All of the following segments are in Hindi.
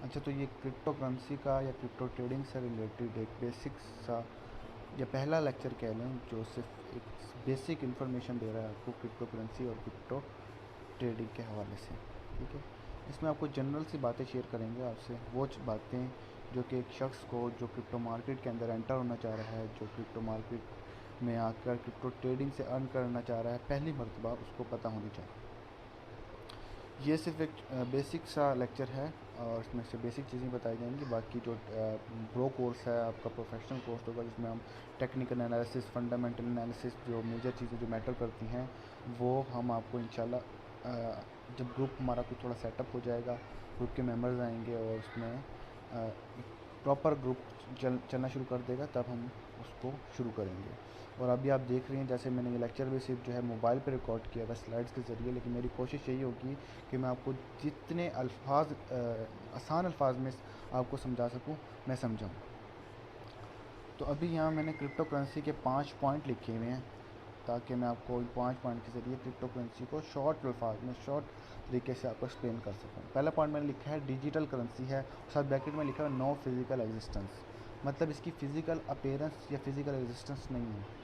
अच्छा, तो ये क्रिप्टो करेंसी का या क्रिप्टो ट्रेडिंग से रिलेटेड एक बेसिक सा या पहला लेक्चर कह लें जो सिर्फ एक बेसिक इन्फॉर्मेशन दे रहा है आपको क्रिप्टो करेंसी और क्रिप्टो ट्रेडिंग के हवाले से। ठीक है, इसमें आपको जनरल सी बातें शेयर करेंगे आपसे, वो बातें जो कि एक शख्स को जो क्रिप्टो मार्केट के अंदर एंटर होना चाह रहा है, जो क्रिप्टो मार्केट में आकर क्रिप्टो ट्रेडिंग से अर्न करना चाह रहा है पहली मरतबा, उसको पता होनी चाहिए। ये सिर्फ एक बेसिक सा लेक्चर है और इसमें से बेसिक चीज़ें बताई जाएंगी। बाकी जो प्रो कोर्स है आपका, प्रोफेशनल कोर्स होगा जिसमें हम टेक्निकल एनालिसिस, फंडामेंटल एनालिसिस, जो मेजर चीज़ें जो मैटर करती हैं वो हम आपको इंशाल्लाह जब ग्रुप हमारा कुछ थोड़ा सेटअप हो जाएगा, ग्रुप के मेंबर्स आएंगे और उसमें एक प्रॉपर ग्रुप चलना शुरू कर देगा, तब हम उसको शुरू करेंगे। और अभी आप देख रहे हैं जैसे मैंने ये लेक्चर भी सिर्फ जो है मोबाइल पे रिकॉर्ड किया था स्लाइड्स के ज़रिए, लेकिन मेरी कोशिश यही होगी कि मैं आपको जितने अल्फाज आसान अल्फाज में आपको समझा सकूं, मैं समझाऊं। तो अभी यहाँ मैंने क्रिप्टो करेंसी के 5 पॉइंट लिखे हुए हैं ताकि मैं आपको इन 5 पॉइंट के ज़रिए क्रिप्टो करेंसी को शॉर्ट अल्फाज में, शॉर्ट तरीके से आपको एक्सप्लेन कर सकूँ। पहला पॉइंट मैंने लिखा है डिजिटल करेंसी है, साथ ब्रैकेट में लिखा है नो फिज़िकल एग्जिस्टेंस, मतलब इसकी फ़िज़िकल अपीयरेंस या फिज़िकल एग्जिस्टेंस नहीं है।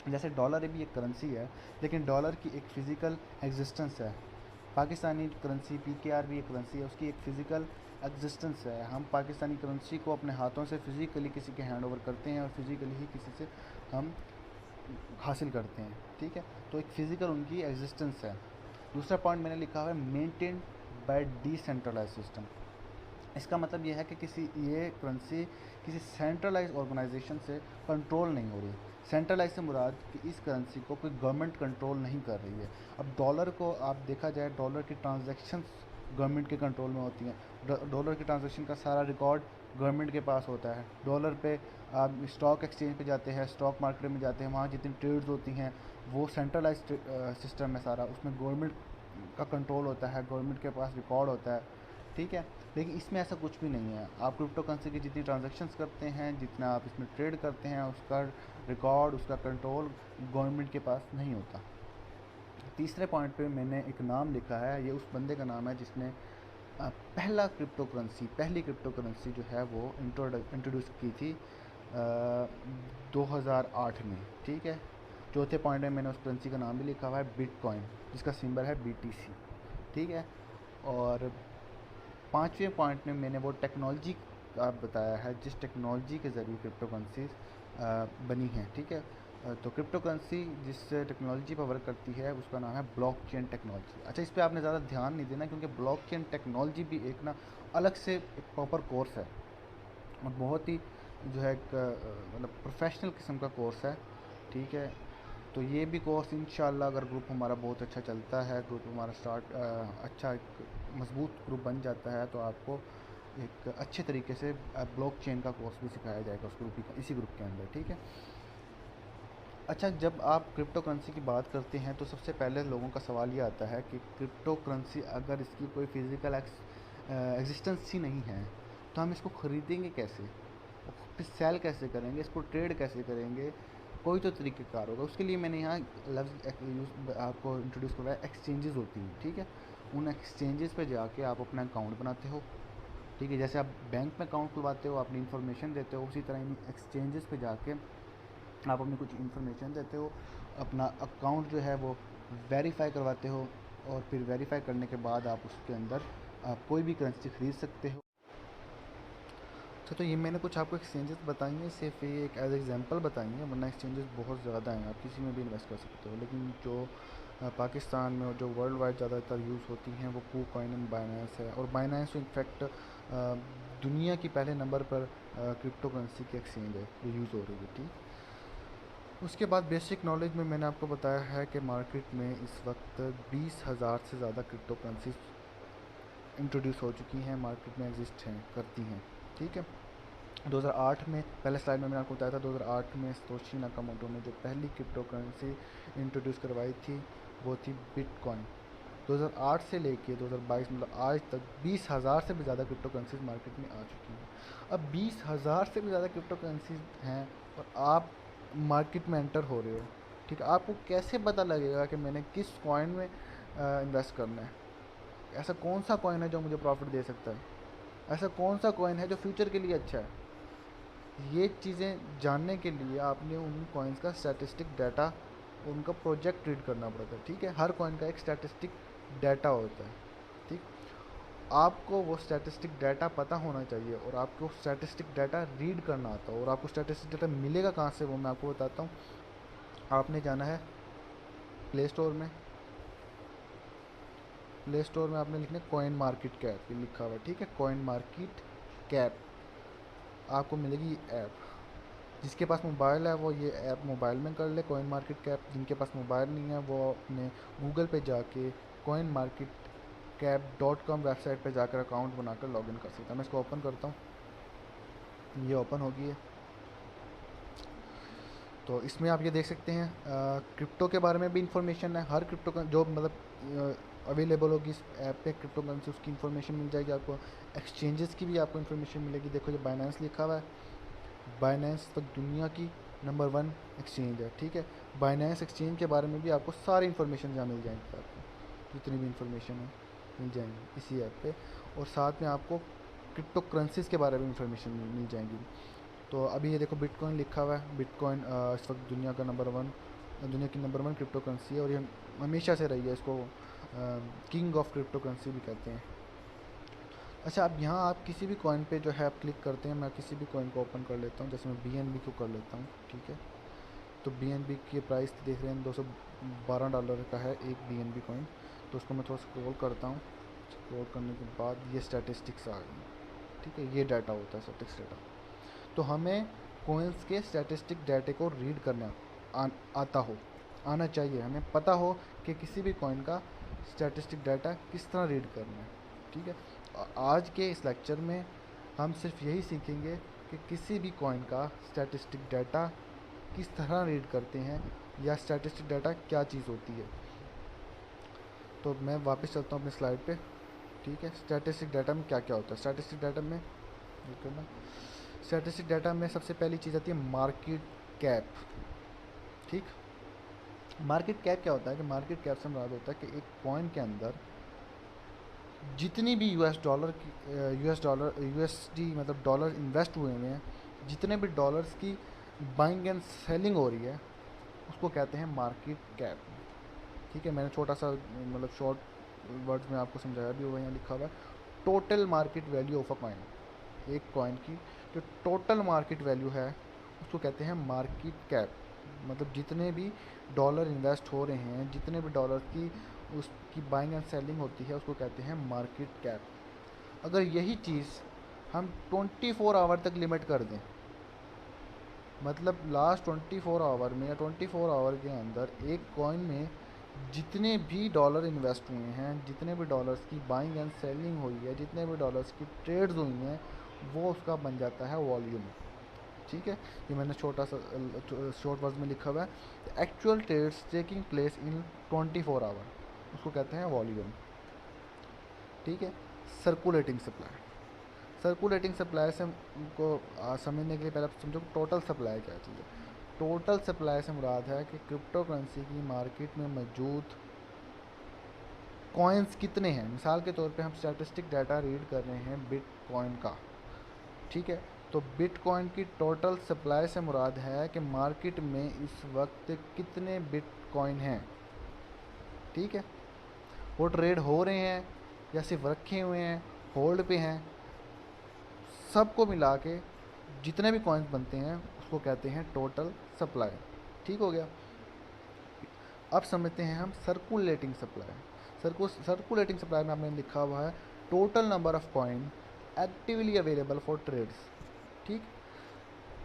जैसे डॉलर भी एक करेंसी है, लेकिन डॉलर की एक फ़िज़िकल एग्जिस्टेंस है। पाकिस्तानी करेंसी PKR भी एक करेंसी है, उसकी एक फ़िज़िकल एग्जिस्टेंस है। हम पाकिस्तानी करेंसी को अपने हाथों से फ़िज़िकली किसी के हैंड ओवर करते हैं और फिज़िकली ही किसी से हम हासिल करते हैं। ठीक है, तो एक फ़िज़िकल उनकी एग्जिस्टेंस है। दूसरा पॉइंट मैंने लिखा हुआ है मेंटेन बाय डिसेंट्रलाइज सिस्टम। इसका मतलब ये है कि ये करेंसी किसी सेंट्रलाइज ऑर्गेनाइजेशन से कंट्रोल नहीं हो रही। सेंट्रलाइज से मुराद कि इस करेंसी को कोई गवर्नमेंट कंट्रोल नहीं कर रही है। अब डॉलर को आप देखा जाए, डॉलर की ट्रांजैक्शंस गवर्नमेंट के कंट्रोल में होती हैं। डॉलर की ट्रांजैक्शन का सारा रिकॉर्ड गवर्नमेंट के पास होता है। डॉलर पे आप स्टॉक एक्सचेंज पे जाते हैं, स्टॉक मार्केट में जाते हैं, वहाँ जितनी ट्रेड्स होती हैं वो सेंट्रलाइज सिस्टम है सारा, उसमें गवर्नमेंट का कंट्रोल होता है, गवर्नमेंट के पास रिकॉर्ड होता है। ठीक है, लेकिन इसमें ऐसा कुछ भी नहीं है। आप क्रिप्टो करेंसी की जितनी ट्रांजैक्शंस करते हैं, जितना आप इसमें ट्रेड करते हैं, उसका रिकॉर्ड, उसका कंट्रोल गवर्नमेंट के पास नहीं होता। तीसरे पॉइंट पे मैंने एक नाम लिखा है, ये उस बंदे का नाम है जिसने पहली क्रिप्टो करेंसी जो है वो इंट्रोड्यूस की थी 2008 में। ठीक है, चौथे पॉइंट में मैंने उस करेंसी का नाम भी लिखा हुआ है बिटकॉइन, जिसका सिंबल है BTC। ठीक है, और पाँचवें पॉइंट में मैंने वो टेक्नोलॉजी का बताया है जिस टेक्नोलॉजी के ज़रिए क्रिप्टो करेंसीज बनी हैं। ठीक है, तो क्रिप्टो करेंसी जिस टेक्नोलॉजी पर वर्क करती है उसका नाम है ब्लॉकचेन टेक्नोलॉजी। अच्छा, इस पे आपने ज़्यादा ध्यान नहीं देना क्योंकि ब्लॉकचेन टेक्नोलॉजी भी एक ना अलग से एक प्रॉपर कोर्स है और बहुत ही जो है एक मतलब प्रोफेशनल किस्म का कोर्स है। ठीक है, तो ये भी कोर्स इंशाल्लाह अगर ग्रुप हमारा बहुत अच्छा चलता है, ग्रुप हमारा अच्छा एक मजबूत ग्रुप बन जाता है, तो आपको एक अच्छे तरीके से ब्लॉकचेन का कोर्स भी सिखाया जाएगा उस इसी ग्रुप के अंदर। ठीक है, अच्छा, जब आप क्रिप्टो करेंसी की बात करते हैं तो सबसे पहले लोगों का सवाल ये आता है कि क्रिप्टो करेंसी अगर इसकी कोई फिज़िकल एग्जिस्टेंस ही नहीं है तो हम इसको ख़रीदेंगे कैसे, फिर सेल कैसे करेंगे, इसको ट्रेड कैसे करेंगे, कोई तो तरीक़ेकार होगा। उसके लिए मैंने यहाँ लफ्ज़ यूज़ आपको इंट्रोड्यूस करवाया, एक्सचेंजेस होती हैं। ठीक है, उन एक्सचेंजेस पे जाके आप अपना अकाउंट बनाते हो। ठीक है, जैसे आप बैंक में अकाउंट खुलवाते हो, अपनी इन्फॉर्मेशन देते हो, उसी तरह इन एक्सचेंजेस पे जाके आप अपनी कुछ इन्फॉर्मेशन देते हो, अपना अकाउंट जो है वो वेरीफाई करवाते हो और फिर वेरीफाई करने के बाद आप उसके अंदर आप कोई भी करेंसी ख़रीद सकते हो। तो ये मैंने कुछ आपको एक्सचेंजेस बताई हैं, सिर्फ ये एक एज एग्जांपल बताई हैं, वरना एक्सचेंजेस बहुत ज़्यादा हैं, आप किसी में भी इन्वेस्ट कर सकते हो। लेकिन जो पाकिस्तान में और जो वर्ल्ड वाइड ज़्यादातर यूज़ होती हैं वो KuCoin एंड बाइनेंस है। और बाइनेंस इनफैक्ट दुनिया की पहले नंबर पर क्रिप्टो करेंसी की एक्सचेंज है जो यूज़ हो रही है। ठीक, उसके बाद बेसिक नॉलेज में मैंने आपको बताया है कि मार्केट में इस वक्त 20,000 से ज़्यादा क्रिप्टो करेंसी इंट्रोड्यूस हो चुकी हैं, मार्केट में एग्जिस्ट हैं, करती हैं। ठीक है, 2008 में, पहले स्लाइड में मैंने आपको बताया था, 2008 में सतोशी नाकामोटो ने जो पहली क्रिप्टो करेंसी इंट्रोड्यूस करवाई थी वो थी बिटकॉइन। 2008 से लेके 2022 मतलब आज तक 20,000 से भी ज़्यादा क्रिप्टो करेंसीज मार्केट में आ चुकी हैं। अब 20,000 से भी ज़्यादा क्रिप्टो करेंसीज हैं और आप मार्केट में एंटर हो रहे हो। ठीक है, आपको कैसे पता लगेगा कि मैंने किस कॉइन में इन्वेस्ट करना है, ऐसा कौन सा कॉइन है जो मुझे प्रॉफिट दे सकता है। ऐसा कौन सा कॉइन है जो फ्यूचर के लिए अच्छा है। ये चीज़ें जानने के लिए आपने उन कॉइन्स का स्टैटिस्टिक डाटा, उनका प्रोजेक्ट रीड करना पड़ता है। ठीक है, हर कॉइन का एक स्टैटिस्टिक डाटा होता है। ठीक, आपको वो स्टैटिस्टिक डाटा पता होना चाहिए और आपको स्टैटिस्टिक डाटा रीड करना आता हो। और आपको स्टैटिस्टिक डाटा मिलेगा कहाँ से, वो मैं आपको बताता हूँ। आपने जाना है प्ले स्टोर में। प्ले स्टोर में आपने लिखना है कॉइन मार्केट कैप, ये लिखा हुआ है। ठीक है, कॉइन मार्केट कैप, आपको मिलेगी ऐप। जिसके पास मोबाइल है वो ये ऐप मोबाइल में कर ले कॉइन मार्केट कैप। जिनके पास मोबाइल नहीं है वो अपने गूगल पे जाके coin market cap .com website पे जाकर अकाउंट बनाकर लॉगिन कर सकता है। मैं इसको ओपन करता हूँ, ये ओपन हो गई है। तो इसमें आप ये देख सकते हैं क्रिप्टो के बारे में भी इंफॉर्मेशन है। हर क्रिप्टो का जो मतलब अवेलेबल होगी इस ऐप पे क्रिप्टो करेंसी, उसकी इन्फॉर्मेशन मिल जाएगी आपको। एक्सचेंजेस की भी आपको इन्फॉर्मेशन मिलेगी। देखो, जो बाइनेंस लिखा हुआ है, बाइनेंस तो दुनिया की नंबर 1 एक्सचेंज है। ठीक है, बाइनेंस एक्सचेंज के बारे में भी आपको सारी इन्फॉर्मेशन जहाँ मिल जाएंगी, आपको जितनी भी इंफॉर्मेशन है मिल जाएंगी इसी ऐप पे। और साथ में आपको क्रिप्टो करेंसीज के बारे में इंफॉर्मेशन मिल जाएंगी। तो अभी ये देखो बिटकॉइन लिखा हुआ है। बिटकॉइन इस वक्त दुनिया की नंबर 1 क्रिप्टो करेंसी है और ये हमेशा से रही है। इसको किंग ऑफ क्रिप्टो करेंसी भी कहते हैं। अच्छा, अब यहाँ आप किसी भी कॉइन पे जो है आप क्लिक करते हैं। मैं किसी भी कॉइन को ओपन कर लेता हूँ, जैसे मैं BNB को कर लेता हूँ। ठीक है, तो BNB की प्राइस देख रहे हैं $212 का है एक BNB कॉइन। तो उसको मैं थोड़ा स्क्रॉल करता हूँ। स्क्रॉल करने के बाद ये स्टैटिस्टिक्स आ गई। ठीक है, ये डाटा होता है स्टैटिस्टिक्स डाटा। तो हमें कॉइन्स के स्टैटिस्टिक डाटे को रीड करना आना चाहिए। हमें पता हो कि किसी भी कॉइन का स्टैटिस्टिक डाटा किस तरह रीड करना है। ठीक है, आज के इस लेक्चर में हम सिर्फ यही सीखेंगे कि किसी भी कॉइन का स्टैटिस्टिक डाटा किस तरह रीड करते हैं या स्टैटिस्टिक डाटा क्या चीज़ होती है। तो मैं वापस चलता हूँ अपने स्लाइड पे। ठीक है, स्टैटिस्टिक डाटा में क्या क्या होता है। स्टैटिस्टिक डाटा में स्टैटिस्टिक डाटा में सबसे पहली चीज़ आती है मार्केट कैप। ठीक, मार्केट कैप क्या होता है कि मार्केट कैप से मुराद होता है कि एक कॉइन के अंदर जितनी भी USD मतलब डॉलर इन्वेस्ट हुए हैं, जितने भी डॉलर्स की बाइंग एंड सेलिंग हो रही है, उसको कहते हैं मार्केट कैप। ठीक है, मैंने छोटा सा मतलब शॉर्ट वर्ड्स में आपको समझाया भी हुआ, यहाँ लिखा हुआ है total market value of a coin. एक कॉइन की जो टोटल मार्केट वैल्यू है उसको कहते हैं मार्केट कैप। मतलब जितने भी डॉलर इन्वेस्ट हो रहे हैं, जितने भी डॉलर की उसकी बाइंग एंड सेलिंग होती है, उसको कहते हैं मार्केट कैप। अगर यही चीज़ हम 24 आवर तक लिमिट कर दें, मतलब लास्ट 24 आवर में या 24 आवर के अंदर एक कॉइन में जितने भी डॉलर इन्वेस्ट हुए हैं, जितने भी डॉलर्स की बाइंग एंड सेलिंग हुई है, जितने भी डॉलर्स की ट्रेड्स हुई हैं, वो उसका बन जाता है वॉल्यूम। ठीक है, ये मैंने छोटा सा शॉर्ट वर्ड में लिखा हुआ है actual trades taking place in 24 hour, उसको कहते हैं वॉल्यूम। ठीक है, सर्कुलेटिंग सप्लाई। सर्कुलेटिंग सप्लाई से को समझने के लिए पहले आप समझो टोटल सप्लाई क्या चीज़ है। टोटल सप्लाई से मुराद है कि क्रिप्टो करेंसी की मार्केट में मौजूद कॉइन्स कितने हैं। मिसाल के तौर पे हम स्टैटिस्टिक डाटा रीड कर रहे हैं बिटकॉइन का। ठीक है, तो बिटकॉइन की टोटल सप्लाई से मुराद है कि मार्केट में इस वक्त कितने बिटकॉइन हैं। ठीक है, वो ट्रेड हो रहे हैं या सिर्फ रखे हुए हैं, होल्ड पे हैं, सबको मिला के जितने भी कॉइन्स बनते हैं उसको कहते हैं टोटल सप्लाई। ठीक हो गया। अब समझते हैं हम सर्कुलेटिंग सप्लाई। सर्कुलेटिंग सप्लाई में हमने लिखा हुआ है total number of coin actively available for trades. ठीक,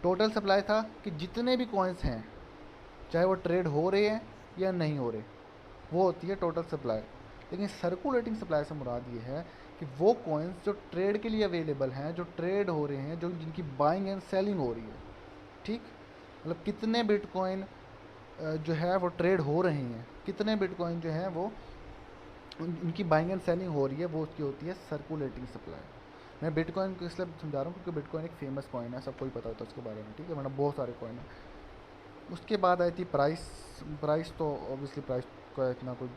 टोटल सप्लाई था कि जितने भी कॉइन्स हैं, चाहे वो ट्रेड हो रहे हैं या नहीं हो रहे, वो होती है टोटल सप्लाई। लेकिन सर्कुलेटिंग सप्लाई से मुराद ये है कि वो कॉइन्स जो ट्रेड के लिए अवेलेबल हैं, जो ट्रेड हो रहे हैं, जो जिनकी बाइंग एंड सेलिंग हो रही है। ठीक, मतलब कितने बिटकॉइन जो है वो ट्रेड हो रहे हैं, कितने बिटकॉइन जो है वो उनकी बाइंग एंड सेलिंग हो रही है, वो उसकी होती है सर्कुलेटिंग सप्लाई। मैं बिटकॉइन को इसलिए समझा रहा हूँ क्योंकि बिटकॉइन एक फेमस कॉइन है, सबको ही पता होता है उसके बारे में। ठीक है, मतलब बहुत सारे कॉइन हैं। उसके बाद आई थी प्राइस। प्राइस तो ऑब्वियसली प्राइस का इतना कोई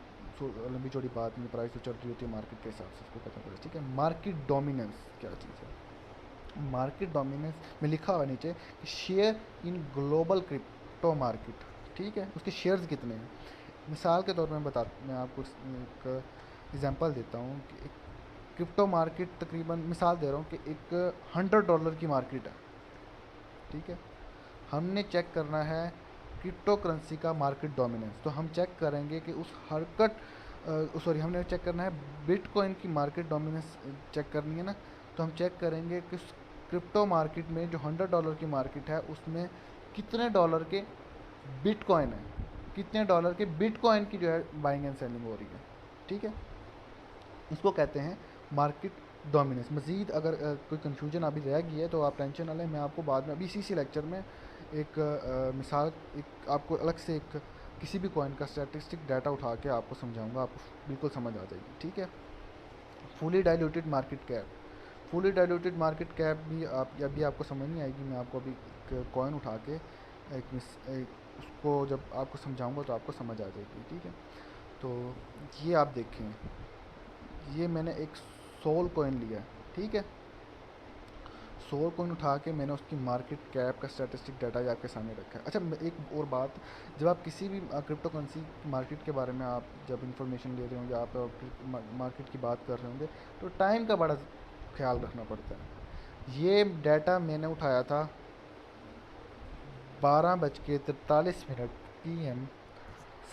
लंबी चौड़ी बात नहीं, प्राइस तो चल रही होती है मार्केट के हिसाब से, उसको पता पड़े, ठीक है। मार्केट डोमिनेंस क्या चीज़ है? मार्केट डोमिनेंस में लिखा हुआ नीचे कि share in global crypto market, ठीक है, उसके शेयर्स कितने हैं। मिसाल के तौर पर मैं आपको एक एग्जांपल देता हूँ कि एक क्रिप्टो मार्केट तकरीबन, मिसाल दे रहा हूँ कि एक $100 की मार्केट है, ठीक है। हमने चेक करना है क्रिप्टो करेंसी का मार्केट डोमिनेंस, तो हम चेक करेंगे कि उस हमने चेक करना है बिटकॉइन की मार्केट डोमिनेंस चेक करनी है ना, तो हम चेक करेंगे कि क्रिप्टो मार्केट में जो $100 की मार्केट है उसमें कितने डॉलर के बिटकॉइन है, कितने डॉलर के बिटकॉइन की जो है बाइंग एंड सेलिंग हो रही है, ठीक है। इसको कहते हैं मार्केट डोमिनेंस। मज़ीद अगर कोई कन्फ्यूजन अभी रह गई है तो आप टेंशन ना लें, मैं आपको बाद में अभी इसी लेक्चर में एक मिसाल, एक आपको अलग से एक किसी भी कॉइन का स्टैटिस्टिक डाटा उठा के आपको समझाऊंगा, आपको बिल्कुल समझ आ जाएगी, ठीक है। Fully diluted market cap, fully diluted market cap भी अभी आपको समझ नहीं आएगी, मैं आपको अभी एक कॉइन उठा के उसको जब आपको समझाऊंगा तो आपको समझ आ जाएगी, ठीक है। तो ये आप देखें, ये मैंने एक सोल कॉइन लिया, ठीक है। सोल कॉइन उठा के मैंने उसकी मार्केट कैप का स्टैटिस्टिक डाटा आपके सामने रखा है। अच्छा, एक और बात, जब आप किसी भी क्रिप्टो करेंसी मार्केट के बारे में आप जब इंफॉर्मेशन ले रहे होंगे, आप मार्केट की बात कर रहे होंगे, तो टाइम का बड़ा ख्याल रखना पड़ता है। ये डाटा मैंने उठाया था 12:43 PM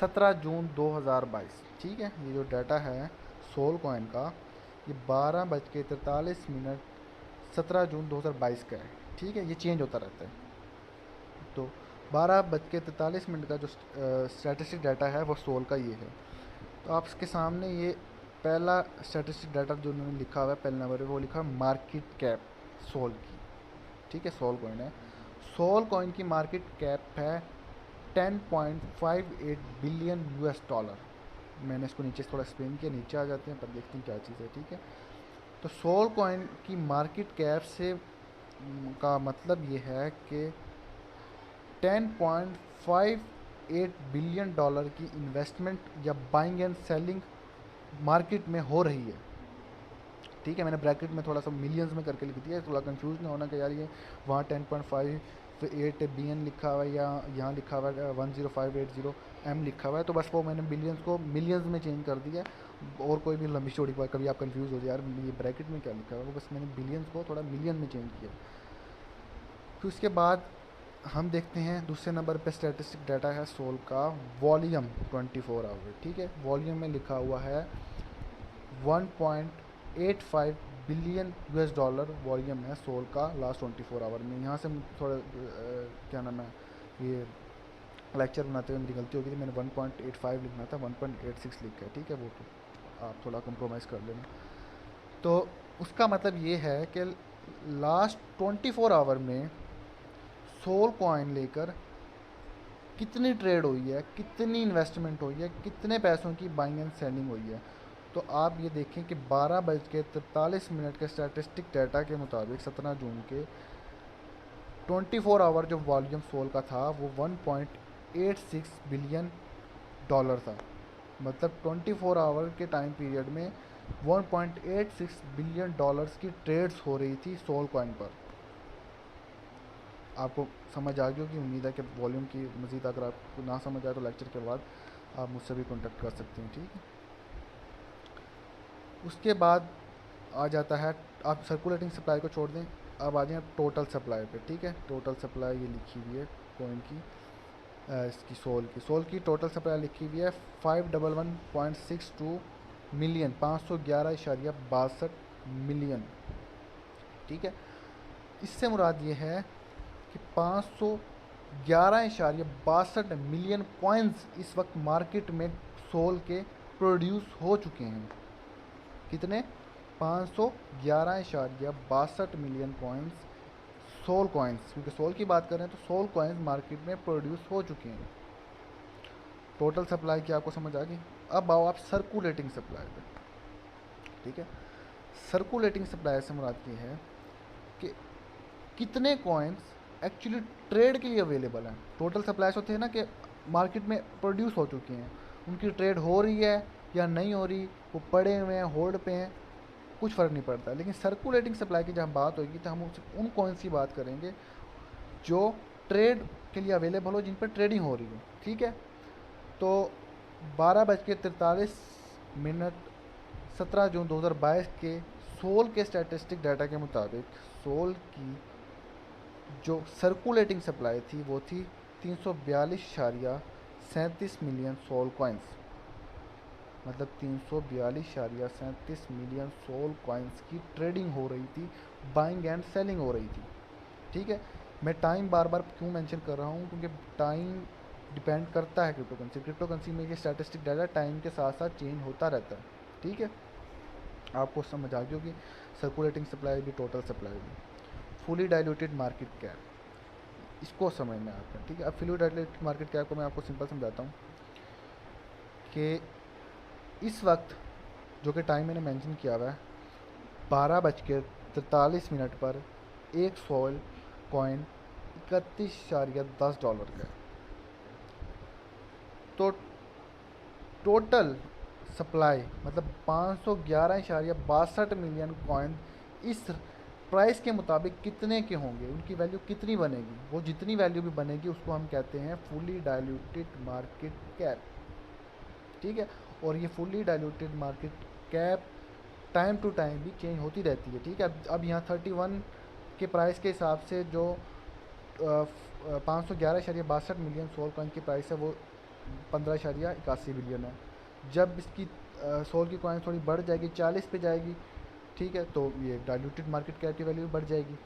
17 जून 2022, ठीक है। ये जो डाटा है सोल कॉइन का, ये 12:43 17 जून 2022 का है, ठीक है। ये चेंज होता रहता है, तो 12:43 का जो स्टैटिस्टिक डाटा है वो सोल का ये है। तो आपके सामने ये पहला स्टैटिस्टिक डाटा जो उन्होंने लिखा हुआ है, पहले नंबर पे वो लिखा है मार्केट कैप सोल की, ठीक है। सोल कॉइन है, सोल कॉइन की मार्केट कैप है $10.58 बिलियन। मैंने इसको नीचे थोड़ा एक्सप्लेन किया, नीचे आ जाते हैं पर देखते हैं क्या चीज़ है, ठीक है। तो सोल कॉइन की मार्केट कैप से का मतलब ये है कि $10.58 बिलियन की इन्वेस्टमेंट या बाइंग एंड सेलिंग मार्केट में हो रही है, ठीक है। मैंने ब्रैकेट में थोड़ा सा मिलियंस में करके लिख दिया, थोड़ा कंफ्यूज ना होना कि यार ये वहाँ 10.58 बिलियन लिखा हुआ है या यहाँ लिखा हुआ है 10580 M लिखा हुआ है, तो बस वो मैंने बिलियंस को मिलियंस में चेंज कर दिया। और कोई भी लंबी चौड़ी बात, कभी आप कंफ्यूज हो जाए यार ये ब्रैकेट में क्या लिखा हुआ है, वो बस मैंने बिलियंस को थोड़ा मिलियन में चेंज किया। फिर उसके बाद हम देखते हैं दूसरे नंबर पे स्टैटिस्टिक डाटा है सोल का वॉल्यूम 24 आवर, ठीक है। वॉल्यूम में लिखा हुआ है 1.85 बिलियन $, वॉल्यूम है सोल का लास्ट 24 आवर में। यहाँ से थोड़ा क्या नाम है, ये लेक्चर बनाते हुए मेरी गलती हो गई थी, मैंने 1.85 लिखना था, 1.86 लिखा है, ठीक है। वो तो आप थोड़ा कंप्रोमाइज़ कर लेना। तो उसका मतलब ये है कि लास्ट 24 आवर में सोल कॉइन लेकर कितनी ट्रेड हुई है, कितनी इन्वेस्टमेंट हुई है, कितने पैसों की बाइंग एंड सेलिंग हुई है। तो आप ये देखें कि 12:43 के स्टैटिस्टिक डाटा के मुताबिक 17 जून के 24 आवर जो वॉल्यूम सोल का था वो 1.86 बिलियन डॉलर था। मतलब 24 आवर के टाइम पीरियड में 1.86 बिलियन डॉलर्स की ट्रेड्स हो रही थी सोल कॉइन पर। आपको समझ आ गई होगी, उम्मीद है कि वॉल्यूम की मज़ीद अगर आपको ना समझ आए तो लेक्चर के बाद आप मुझसे भी कॉन्टेक्ट कर सकते हैं, ठीक है। उसके बाद आ जाता है, आप सर्कुलेटिंग सप्लाई को छोड़ दें, अब आ जाए टोटल सप्लाई पे, ठीक है। टोटल सप्लाई ये लिखी हुई है कॉइन की, इसकी सोल की टोटल सप्लाई लिखी हुई है 511.62 मिलियन, 511.62 मिलियन, ठीक है। इससे मुराद ये है कि 511.62 मिलियन कॉइन्स इस वक्त मार्केट में सोल के प्रोड्यूस हो चुके हैं। कितने? 511.62 मिलियन कॉइन्स, सोल कॉइन्स, क्योंकि सोल की बात करें तो सोल कॉइन्स मार्केट में प्रोड्यूस हो चुके हैं। टोटल सप्लाई की आपको समझ आ गई। अब आओ आप सर्कुलेटिंग सप्लाई पे, ठीक है। सर्कुलेटिंग सप्लाई से मुराद ये है कि कितने कॉइन्स एक्चुअली ट्रेड के लिए अवेलेबल हैं। टोटल सप्लाईज होते हैं ना कि मार्केट में प्रोड्यूस हो चुके हैं, उनकी ट्रेड हो रही है या नहीं हो रही, वो पड़े हुए हैं, होल्ड पे हैं, कुछ फ़र्क नहीं पड़ता। लेकिन सर्कुलेटिंग सप्लाई की जब बात होगी तो हम उन कॉइन्स की बात करेंगे जो ट्रेड के लिए अवेलेबल हो, जिन पर ट्रेडिंग हो रही हो। ठीक है, तो 12:43 17 जून 2022 के सोल के स्टैटिस्टिक डाटा के मुताबिक सोल की जो सर्कुलेटिंग सप्लाई थी वो थी 342.37 मिलियन सोल कॉइन्स। मतलब 342.37 मिलियन सोल कॉइन्स की ट्रेडिंग हो रही थी, बाइंग एंड सेलिंग हो रही थी। ठीक है, मैं टाइम बार बार क्यों मेंशन कर रहा हूँ, क्योंकि टाइम डिपेंड करता है क्रिप्टो करेंसी में। ये स्टैटिस्टिक डाटा टाइम के साथ साथ चेंज होता रहता है। ठीक है, आपको समझ आ गई होगी। सर्कुलेटिंग सप्लाई भी, टोटल सप्लाई भी। फुली डाइल्यूटेड मार्केट कैप, इसको समझना है आपका। ठीक है, अब फुली डाइल्यूटेड मार्केट कैप को मैं आपको सिंपल समझाता हूँ कि इस वक्त जो कि टाइम मैंने मेंशन किया हुआ है, 12:43 पर एक सोल कॉइन $31.10 का है। तो टोटल सप्लाई मतलब 511.62 मिलियन कॉइन इस प्राइस के मुताबिक कितने के होंगे, उनकी वैल्यू कितनी बनेगी, वो जितनी वैल्यू भी बनेगी उसको हम कहते हैं फुली डाइल्यूटेड मार्केट कैप। ठीक है, और ये fully diluted market cap time to time भी चेंज होती रहती है। ठीक है, अब यहाँ 31 के प्राइस के हिसाब से जो 511.62 मिलियन सोल कॉइन की प्राइस है वो 15.81 बिलियन है। जब इसकी सोल की कॉइन थोड़ी बढ़ जाएगी, 40 पे जाएगी, ठीक है, तो ये डाइल्यूटेड मार्केट कैप की वैल्यू बढ़ जाएगी।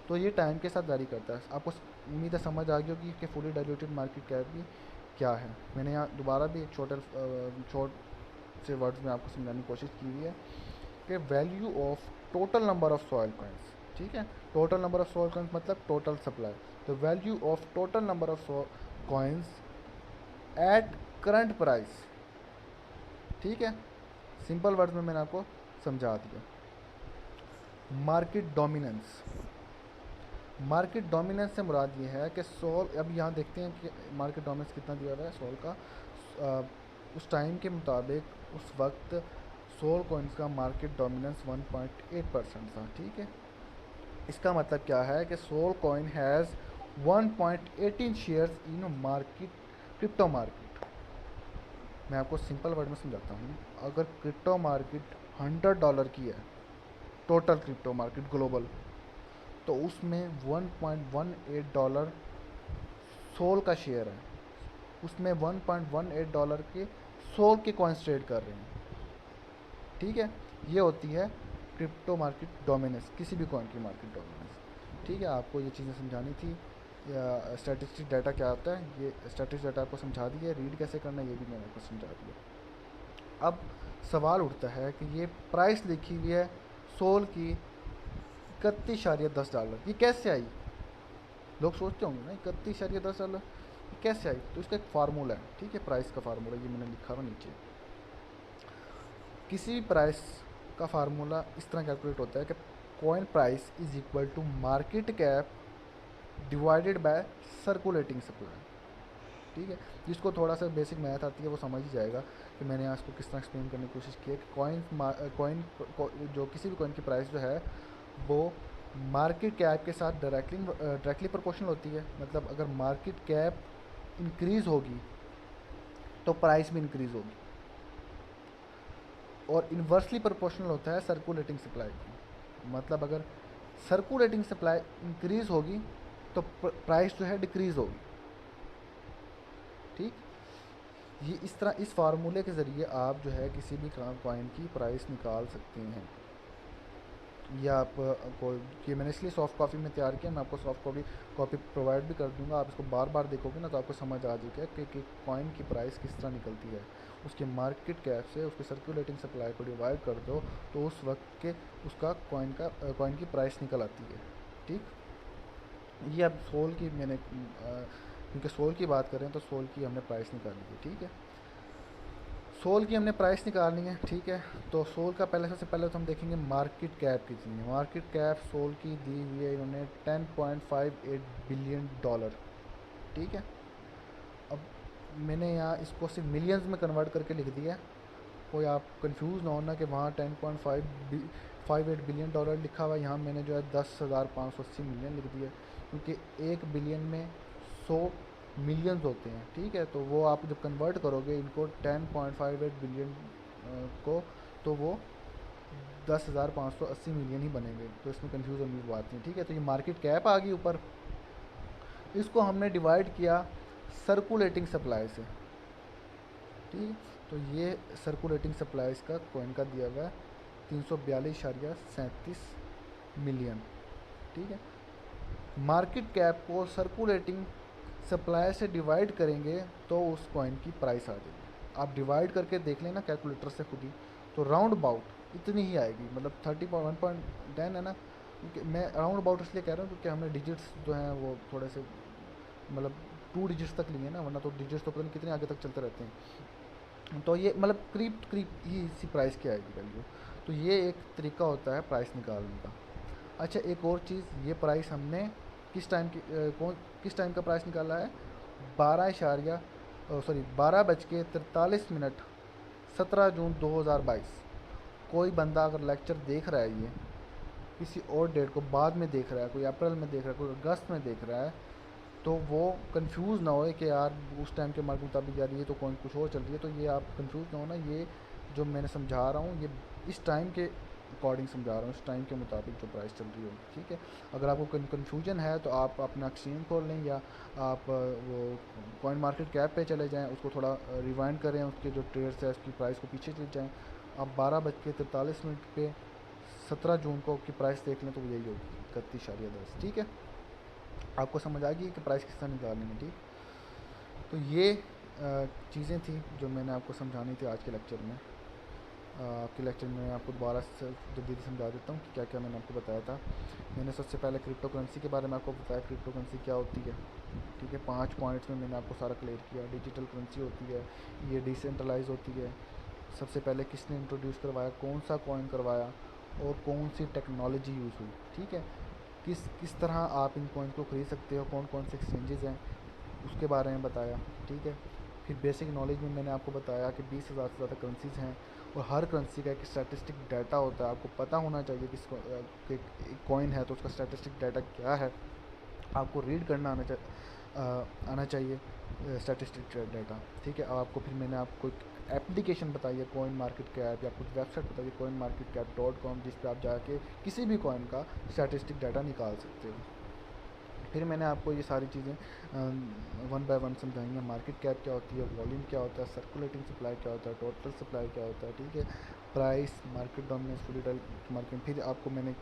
तो ये टाइम के साथ वैरी करता है। आपको उम्मीद है समझ आ गई होगी कि फुली डाइल्यूटेड मार्केट कैप भी क्या है। मैंने यहाँ दोबारा भी एक छोट से वर्ड्स में आपको समझाने की कोशिश की हुई है कि value of total number of soil coins. ठीक है, total number of soil coins मतलब टोटल सप्लाई। तो value of total number of coins at current price. ठीक है, सिंपल वर्ड्स में मैंने आपको समझा दिया। मार्केट डोमिनेंस, मार्केट डोमिनेंस से मुराद ये है कि सोल, अब यहाँ देखते हैं कि मार्केट डोमिनेंस कितना दिया हुआ है सोल का। उस टाइम के मुताबिक उस वक्त सोल कॉइन्स का मार्केट डोमिनेंस 1.8% था। ठीक है, इसका मतलब क्या है कि SOL coin has 1.18 shares in market, crypto market. मैं आपको सिंपल वर्ड में समझाता हूँ। अगर क्रिप्टो मार्केट $100 की है, टोटल क्रिप्टो मार्केट ग्लोबल, तो उसमें $1.18 सोल का शेयर है। उसमें $1.18 के सोल के कॉइन्स ट्रेड कर रहे हैं। ठीक है, ये होती है क्रिप्टो मार्केट डोमिनेंस, किसी भी कॉइन की मार्केट डोमिनेंस। ठीक है, आपको ये चीज़ें समझानी थी। या स्टैटिस्टिक डाटा क्या होता है, ये स्टैटिस्टिक डाटा आपको समझा दिया। रीड कैसे करना है ये भी मैंने आपको समझा दिया। अब सवाल उठता है कि ये प्राइस लिखी हुई है सोल की $31.10, ये कैसे आई? लोग सोचते होंगे ना $31.10 ये कैसे आई। तो इसका एक फार्मूला है। ठीक है, प्राइस का फार्मूला ये मैंने लिखा हुआ नीचे। किसी भी प्राइस का फार्मूला इस तरह कैलकुलेट होता है कि coin price is equal to market cap divided by circulating supply. ठीक है, जिसको थोड़ा सा बेसिक मैथ आती है वो समझ ही जाएगा कि मैंने यहाँ इसको किस तरह एक्सप्लेन करने की कोशिश की है कि कॉइन जो किसी भी कॉइन की प्राइस जो है वो मार्केट कैप के साथ डायरेक्टली प्रोपोर्शनल होती है। मतलब अगर मार्केट कैप इंक्रीज़ होगी तो प्राइस भी इंक्रीज़ होगी, और इन्वर्सली प्रोपोर्शनल होता है सर्कुलेटिंग सप्लाई की। मतलब अगर सर्कुलेटिंग सप्लाई इंक्रीज़ होगी तो प्राइस जो है डिक्रीज़ होगी। ठीक, ये इस तरह इस फार्मूले के ज़रिए आप जो है किसी भी कॉइन की प्राइस निकाल सकते हैं। या आप को ये मैंने इसलिए सॉफ्ट कॉपी में तैयार किया, मैं आपको सॉफ्ट कॉपी प्रोवाइड भी कर दूंगा। आप इसको बार बार देखोगे ना तो आपको समझ आ जाएगा कि कॉइन की प्राइस किस तरह निकलती है। उसके मार्केट कैप से उसके सर्कुलेटिंग सप्लाई को डिवाइड कर दो तो उस वक्त के उसका कॉइन की प्राइस निकल आती है। ठीक, ये अब सोल की मैंने क्योंकि सोल की बात करें तो सोल की हमने प्राइस निकाली है। ठीक है, सोल की हमने प्राइस निकालनी है। ठीक है, तो सोल का सबसे पहले तो हम देखेंगे मार्केट कैप कितनी है। मार्केट कैप सोल की दी हुई है इन्होंने $10.58 बिलियन। ठीक है, अब मैंने यहाँ इसको सिर्फ मिलियंस में कन्वर्ट करके लिख दिया कोई आप कंफ्यूज ना होना कि वहाँ 10.58 बिलियन डॉलर लिखा हुआ है, यहाँ मैंने जो है 10,580 मिलियन लिख दिया, क्योंकि 1 बिलियन में 100 मिलियंस होते हैं, ठीक है। तो वो आप जब कन्वर्ट करोगे इनको 10.58 बिलियन को, तो वो 10,580 मिलियन ही बनेंगे, तो इसमें कंफ्यूज होने की बात नहीं, ठीक है। तो ये मार्केट कैप आ गई ऊपर। इसको हमने डिवाइड किया सर्कुलेटिंग सप्लाई से, ठीक है। तो ये सर्कुलेटिंग सप्लाई का कॉइन का दिया हुआ है 342.37 मिलियन, ठीक है। मार्केट कैप को सर्कुलेटिंग सप्लाई से डिवाइड करेंगे तो उस कॉइन की प्राइस आ जाएगी। आप डिवाइड करके देख लेना कैलकुलेटर से खुद ही, तो राउंड अबाउट इतनी ही आएगी, मतलब 30.1.10 है ना। क्योंकि मैं राउंड अबाउट इसलिए कह रहा हूँ क्योंकि हमने डिजिट्स जो हैं वो थोड़े से मतलब 2 डिजिट्स तक लिए ना, वरना तो डिजिट्स तो पता नहीं कितने आगे तक चलते रहते हैं। तो ये मतलब करीब ही इसी प्राइस की आएगी वैल्यू। तो ये एक तरीका होता है प्राइस निकालने का। अच्छा, एक और चीज़, ये प्राइस हमने किस टाइम की किस टाइम का प्राइस निकाला है? 12:43 17 जून 2022। कोई बंदा अगर लेक्चर देख रहा है, ये किसी और डेट को बाद में देख रहा है, कोई अप्रैल में देख रहा है, कोई अगस्त में देख रहा है, तो वो कंफ्यूज ना होए कि यार उस टाइम के मार्केट मुताबिक यार ये तो कौन कुछ और चल रही है। तो ये आप कंफ्यूज ना होना, ये जो मैंने समझा रहा हूँ ये इस टाइम के अकॉर्डिंग समझा रहा हूँ, इस टाइम के मुताबिक जो प्राइस चल रही होगी, ठीक है। अगर आपको कन्फ्यूजन है तो आप अपना एक्सचेंज खोल लें, या आप वो कॉइन मार्केट कैप पे चले जाएँ, उसको थोड़ा रिवाइंड करें, उसके जो ट्रेड्स है उसकी प्राइस को पीछे चले जाएँ। आप 12:43 पे 17 जून को की प्राइस देख लें तो यही होगी 31.10, ठीक है। आपको समझ आ गई कि प्राइस किस तरह निकालनी है, ठीक। तो ये चीज़ें थी जो मैंने आपको समझानी थी आज के लेक्चर में। आपके लेक्चर में आपको दोबारा से जल्दी समझा देता हूँ कि क्या क्या मैंने आपको बताया था। मैंने सबसे पहले क्रिप्टो करेंसी के बारे में आपको बताया, क्रिप्टो करेंसी क्या होती है, ठीक है। 5 पॉइंट्स में मैंने आपको सारा क्लियर किया। डिजिटल करेंसी होती है, ये डिसेंट्रलाइज होती है। सबसे पहले किसने इंट्रोड्यूस करवाया, कौन सा कॉइन करवाया, और कौन सी टेक्नोलॉजी यूज़ हुई, ठीक है। किस किस तरह आप इन कॉइन को ख़रीद सकते हो, कौन कौन से एक्सचेंजेस हैं, उसके बारे में बताया, ठीक है। फिर बेसिक नॉलेज में मैंने आपको बताया कि 20,000 से ज़्यादा करेंसीज़ हैं, और हर करेंसी का एक स्टैटिस्टिक डाटा होता है। आपको पता होना चाहिए कि एक कॉइन है तो उसका स्टैटिस्टिक डाटा क्या है, आपको रीड करना आना चाहिए स्टैटिस्टिक डाटा, ठीक है। आपको फिर मैंने आपको एक एप्लीकेशन बताई है कॉइन मार्केट कैप, या कुछ वेबसाइट बताई है coinmarketcap.com, जिस पे आप जाके किसी भी कॉइन का स्टैटिस्टिक डाटा निकाल सकते हो। फिर मैंने आपको ये सारी चीज़ें वन बाय वन समझाई हैं। मार्केट कैप क्या होती है, वॉल्यूम क्या होता है, सर्कुलेटिंग सप्लाई क्या होता है, टोटल सप्लाई क्या होता है, ठीक है। Price, market dominance, fully market. फिर आपको मैंने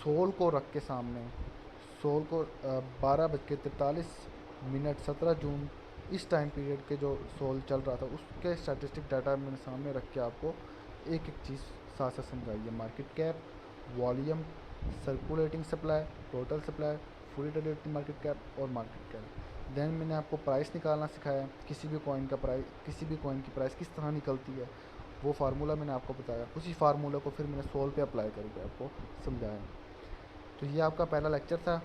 सोल को रख के सामने, सोल को 12:43 17 जून इस टाइम पीरियड के जो सोल चल रहा था उसके स्टैटिस्टिक डाटा मैंने सामने रख के आपको एक एक चीज़ साथ साथ समझाई है। Market cap, volume, circulating supply, total supply, fully delivered market cap और मार्केट कैप। देन मैंने आपको प्राइस निकालना सिखाया, किसी भी कॉइन का प्राइस, किसी भी कॉइन की प्राइस किस तरह निकलती है, वो फार्मूला मैंने आपको बताया। उसी फार्मूला को फिर मैंने सोल पे अप्लाई करके आपको समझाया। तो ये आपका पहला लेक्चर था।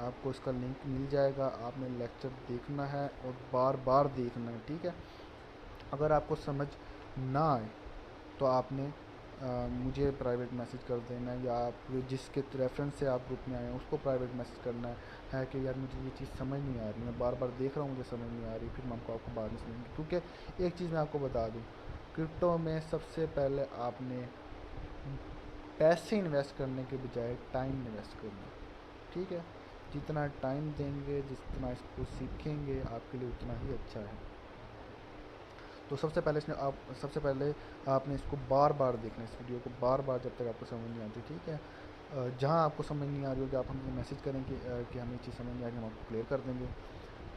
आपको इसका लिंक मिल जाएगा, आपने लेक्चर देखना है और बार बार देखना है, ठीक है। अगर आपको समझ ना आए तो आपने मुझे प्राइवेट मैसेज कर देना है, या आप जिसके रेफरेंस से आप ग्रुप में आए हैं उसको प्राइवेट मैसेज करना है कि यार मुझे ये चीज़ समझ नहीं आ रही, मैं बार बार देख रहा हूँ मुझे समझ नहीं आ रही, फिर मैं आपको बाद में समझेंगे। क्योंकि एक चीज़ मैं आपको बता दूँ, क्रिप्टो में सबसे पहले आपने पैसे इन्वेस्ट करने के बजाय टाइम इन्वेस्ट करना, ठीक है। जितना टाइम देंगे, जितना इसको सीखेंगे, आपके लिए उतना ही अच्छा है। तो सबसे पहले आपने इसको बार बार देखना, इस वीडियो को बार बार, जब तक आपको समझ नहीं आती, ठीक है। जहाँ आपको समझ नहीं आ रही होगी आप हमें मैसेज करें कि हमें ये चीज़ समझ नहीं आ रही, हम आपको क्लियर कर देंगे।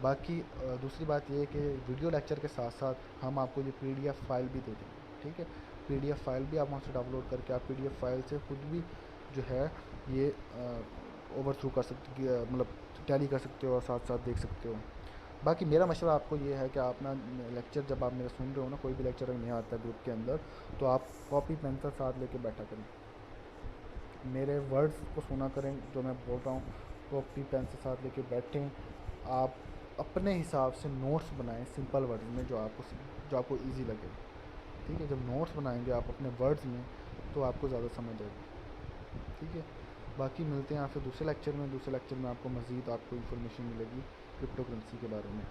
बाकी दूसरी बात ये है कि वीडियो लेक्चर के साथ साथ हम आपको ये PDF फाइल भी दे देंगे, ठीक है। PDF फाइल भी आप वहाँ से डाउनलोड करके आप PDF फाइल से खुद भी जो है ये ओवर थ्रू कर सकते, मतलब टैली कर सकते हो और साथ साथ देख सकते हो। बाकी मेरा मशवरा आपको ये है कि आप ना लेक्चर जब आप मेरा सुन रहे हो ना, कोई भी लेक्चर अगर नहीं आता ग्रुप के अंदर, तो आप कॉपी पेंसिल साथ लेके बैठा करें, मेरे वर्ड्स को सुना करें जो मैं बोल रहा हूँ, कॉपी पेंसिल साथ लेके बैठें। आप अपने हिसाब से नोट्स बनाएं सिंपल वर्ड में, जो आपको ईजी लगे, ठीक है, जब नोट्स बनाएंगे आप अपने वर्ड्स में तो आपको ज़्यादा समझ आएगी। ठीक है, बाकी मिलते हैं आपसे दूसरे लेक्चर में। दूसरे लेक्चर में आपको मज़ीद आपको इन्फॉर्मेशन मिलेगी क्रिप्टो करेंसी के बारे में।